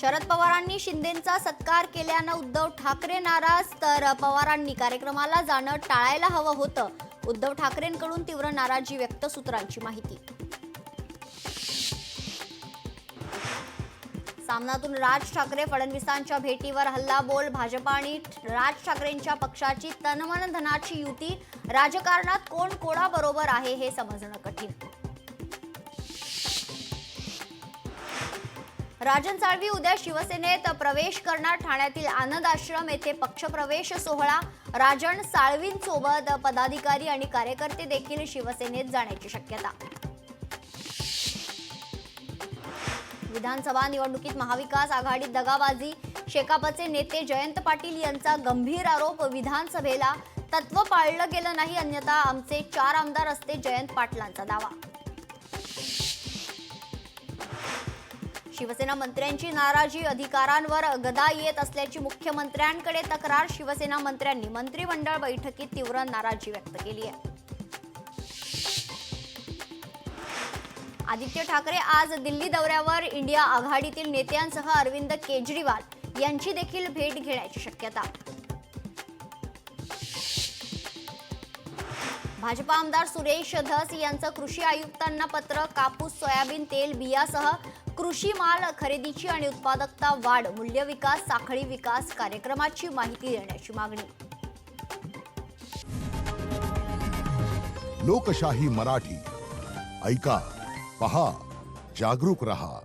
शरद पवारांनी शिंदेंचा सत्कार केल्यानं उद्धव ठाकरे नाराज, तर पवारांनी कार्यक्रमाला जाणं टाळायला हवं होतं. उद्धव ठाकरेंकडून तीव्र नाराजी व्यक्त, सूत्रांची माहिती. सामनातून राज ठाकरे फडणवीसांच्या भेटीवर हल्लाबोल, भाजपा आणि राज ठाकरेंच्या पक्षाची तनमन धनाची युती, राजकारणात कोण कोणाबरोबर आहे हे समजणं कठीण. राजन साळवी उद्या शिवसेनेत प्रवेश करणार. ठाण्यातील आनंद आश्रम येथे पक्षप्रवेश सोहळा. राजन साळवींसोबत पदाधिकारी आणि कार्यकर्ते देखील शिवसेनेत जाण्याची शक्यता. विधानसभा निवडणुकीत महाविकास आघाडीत दगाबाजी, शेकापचे नेते जयंत पाटील यांचा गंभीर आरोप. विधानसभेला तत्व पाळलं गेलं नाही, अन्यथा आमचे 4 आमदार असते, जयंत पाटलांचा दावा. शिवसेना मंत्र्यांची नाराजी, अधिकारांवर गदा येत असल्याची मुख्यमंत्र्यांकडे तक्रार. शिवसेना मंत्र्यांनी मंत्रिमंडळ बैठकीत तीव्र नाराजी व्यक्त केली आहे. आदित्य ठाकरे आज दिल्ली दौऱ्यावर. इंडिया आघाडीतील नेत्यांसह अरविंद केजरीवाल यांची देखील भेट घेण्याची शक्यता. भाजपा आमदार सुरेश धस यांचं कृषी आयुक्तांना पत्र. कापूस, सोयाबीन तेल बियासह कृषी माल खरेदीची आणि उत्पादकता वाढ, मूल्य विकास, साखळी विकास कार्यक्रमाची माहिती देण्याची मागणी. लोकशाही मराठी ऐका, पहा, जागरूक रहा.